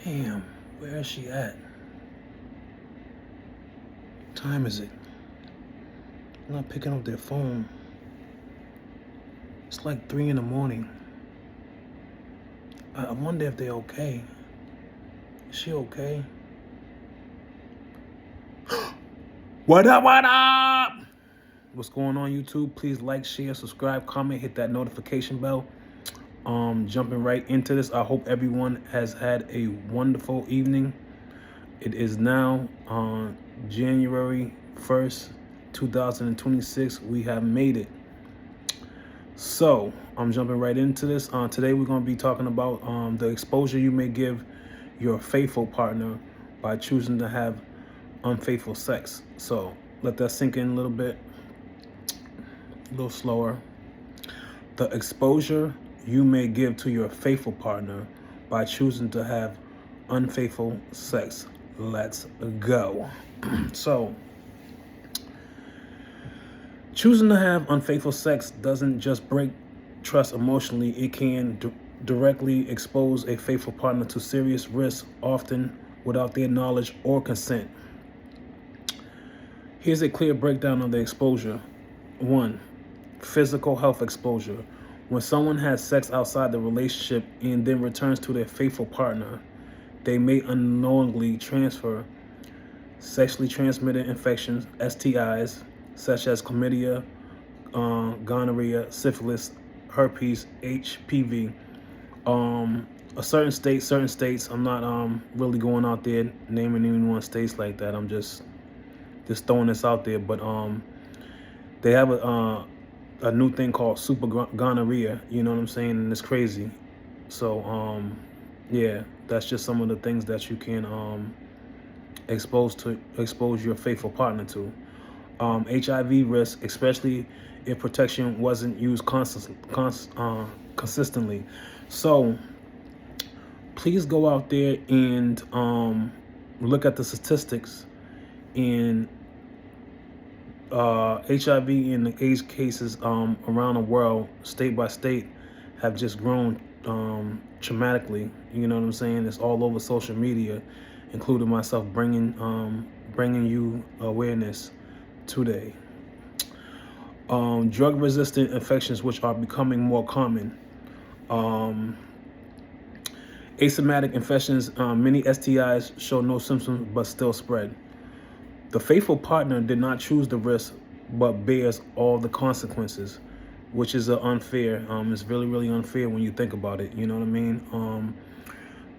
Damn, where is she at? What time is it? I'm not picking up their phone. It's like 3 in the morning. I wonder if they're okay. Is she okay? What up, what up? What's going on, YouTube? Please like, share, subscribe, comment, hit that notification bell. Jumping right into this, I hope everyone has had a wonderful evening. It is now January 1st, 2026. We have made it. So I'm jumping right into this. Today we're going to be talking about the exposure you may give your faithful partner by choosing to have unfaithful sex. So let that sink in a little bit, a little slower. The exposure you may give to your faithful partner by choosing to have unfaithful sex. Let's go. So, choosing to have unfaithful sex doesn't just break trust emotionally, it can directly expose a faithful partner to serious risks, often without their knowledge or consent. Here's a clear breakdown of the exposure. 1. Physical health exposure. When someone has sex outside the relationship and then returns to their faithful partner, they may unknowingly transfer sexually transmitted infections, STIs, such as chlamydia, gonorrhea, syphilis, herpes, HPV. Certain states, I'm not really going out there naming any one states like that. I'm just throwing this out there. But they have a new thing called super gonorrhea. You know what I'm saying? And it's crazy. So yeah, that's just some of the things that you can expose your faithful partner to. HIV risk, especially if protection wasn't used consistently. So please go out there and look at the statistics. And HIV and the AIDS cases around the world, state by state, have just grown dramatically. You know what I'm saying? It's all over social media, including myself bringing you awareness today. Drug-resistant infections, which are becoming more common. Asymptomatic infections, many STIs show no symptoms but still spread. The faithful partner did not choose the risk but bears all the consequences, which is unfair. It's really, really unfair when you think about it. You know what I mean?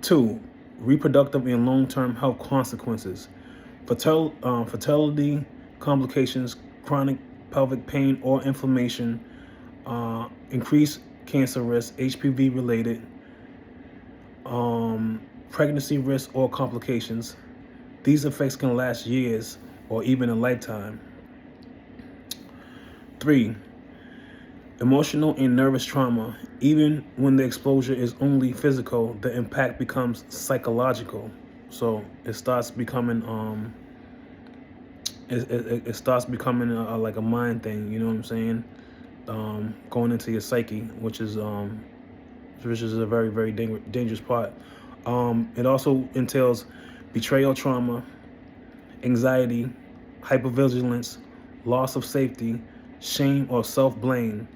2. Reproductive and long-term health consequences. Fertility complications, chronic pelvic pain or inflammation, increased cancer risk, HPV-related, pregnancy risk or complications. These effects can last years or even a lifetime. 3. Emotional and nervous trauma. Even when the exposure is only physical, the impact becomes psychological. So it starts becoming it starts becoming like a mind thing. You know what I'm saying? Going into your psyche, which is a very, very dangerous part. It also entails betrayal trauma, anxiety, hypervigilance, loss of safety, shame or self-blame,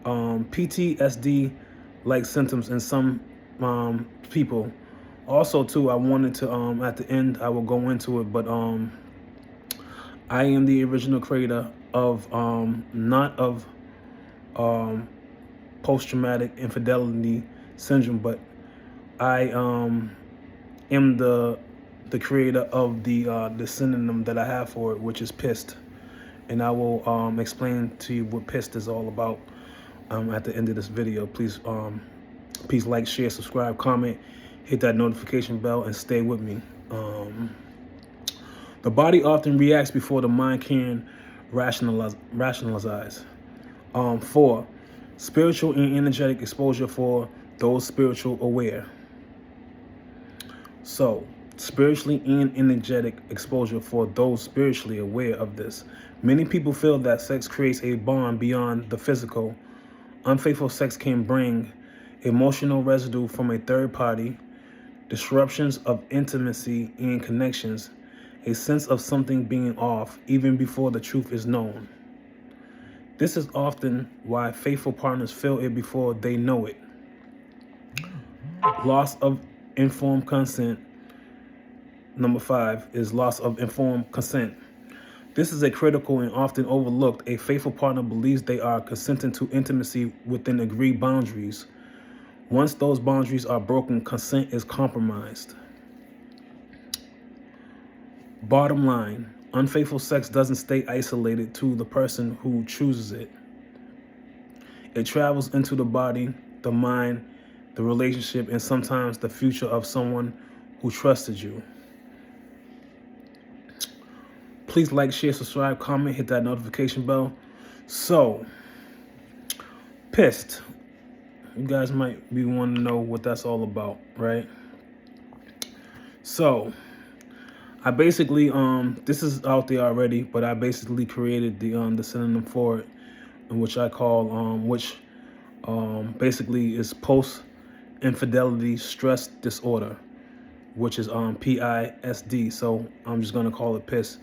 PTSD-like symptoms in some people. Also, too, I wanted to, at the end, I will go into it, but I am the original creator of, not of post-traumatic infidelity syndrome, but I am the creator of the synonym that I have for it, which is pisd. And I will explain to you what pisd is all about at the end of this video. Please like, share, subscribe, comment, hit that notification bell, and stay with me. The body often reacts before the mind can rationalize. 4. Spiritual and energetic exposure for those spiritual aware. So, spiritually and energetic exposure for those spiritually aware of this. Many people feel that sex creates a bond beyond the physical. Unfaithful sex can bring emotional residue from a third party, disruptions of intimacy and connections, a sense of something being off even before the truth is known. This is often why faithful partners feel it before they know it. Loss of informed consent. Number 5 is loss of informed consent. This is a critical and often overlooked. A faithful partner believes they are consenting to intimacy within agreed boundaries. Once those boundaries are broken, consent is compromised. Bottom line, unfaithful sex doesn't stay isolated to the person who chooses it. It travels into the body, the mind, the relationship, and sometimes the future of someone who trusted you. Please like, share, subscribe, comment, hit that notification bell. So, pisd. You guys might be wanting to know what that's all about, right? So, I basically, this is out there already, but I basically created the synonym for it, which I call, basically is post-infidelity stress disorder, which is pisd. So I'm just gonna call it pisd.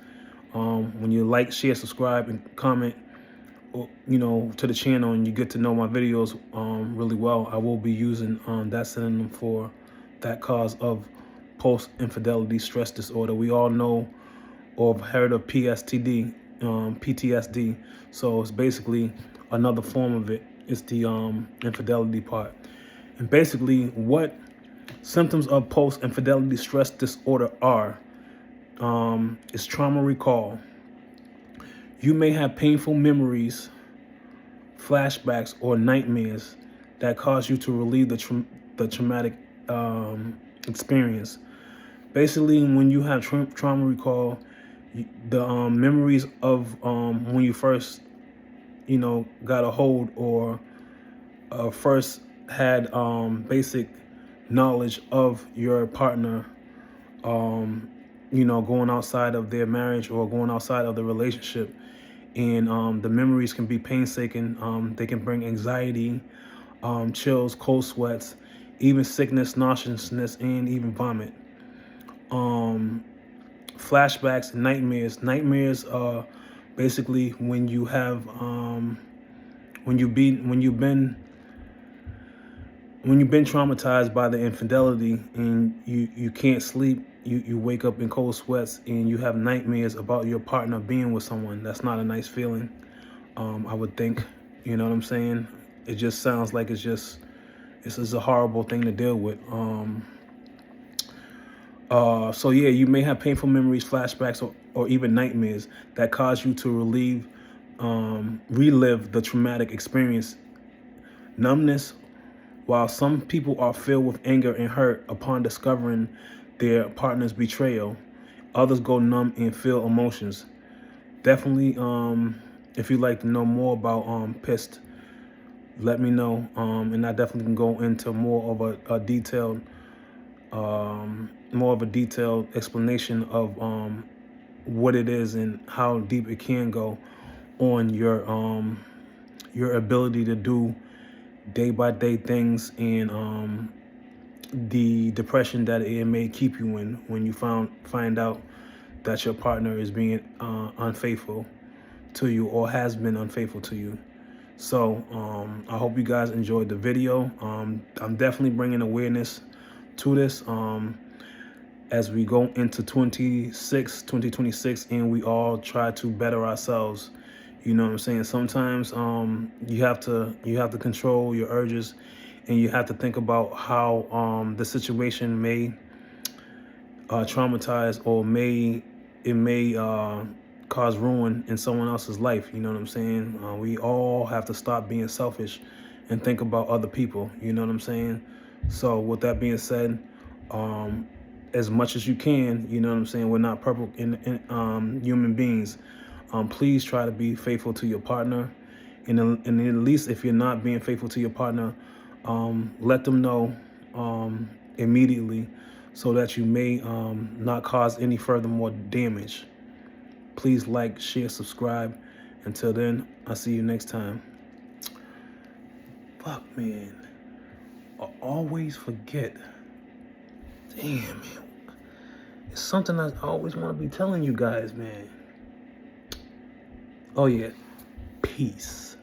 When you like, share, subscribe, and comment, to the channel, and you get to know my videos really well, I will be using that synonym for that cause of post-infidelity stress disorder. We all know or have heard of PTSD. So it's basically another form of it. It's the infidelity part. And basically what symptoms of post-infidelity stress disorder are is trauma recall. You may have painful memories, flashbacks, or nightmares that cause you to relieve the traumatic experience. Basically, when you have trauma recall, the memories of when you first, got a hold or first had basic knowledge of your partner, going outside of their marriage or going outside of the relationship. And the memories can be painstaking. They can bring anxiety, chills, cold sweats, even sickness, nauseousness, and even vomit. Flashbacks and nightmares. Nightmares are basically when you have when you've been traumatized by the infidelity and you can't sleep. You wake up in cold sweats and you have nightmares about your partner being with someone. That's not a nice feeling. I would think, you know what I'm saying? It just sounds like this is a horrible thing to deal with. So yeah, you may have painful memories, flashbacks, or even nightmares that cause you to relive the traumatic experience. Numbness. While some people are filled with anger and hurt upon discovering their partner's betrayal, others go numb and feel emotions. Definitely, if you'd like to know more about pisd, let me know, and I definitely can go into more of a detailed explanation of what it is and how deep it can go on your ability to do day-by-day things and the depression that it may keep you in when you find out that your partner is being unfaithful to you or has been unfaithful to you. So I hope you guys enjoyed the video. I'm definitely bringing awareness to this as we go into 2026 and we all try to better ourselves. You know what I'm saying? Sometimes you have to control your urges, and you have to think about how the situation may traumatize or may cause ruin in someone else's life. You know what I'm saying? We all have to stop being selfish and think about other people. You know what I'm saying? So with that being said, as much as you can, you know what I'm saying, we're not perfect human beings. Please try to be faithful to your partner, and at least if you're not being faithful to your partner, let them know immediately, so that you may not cause any further more damage. Please like, share, subscribe. Until then, I'll see you next time. Fuck, man, I always forget. Damn, man. It's something I always want to be telling you guys, man. Oh, yeah. Peace.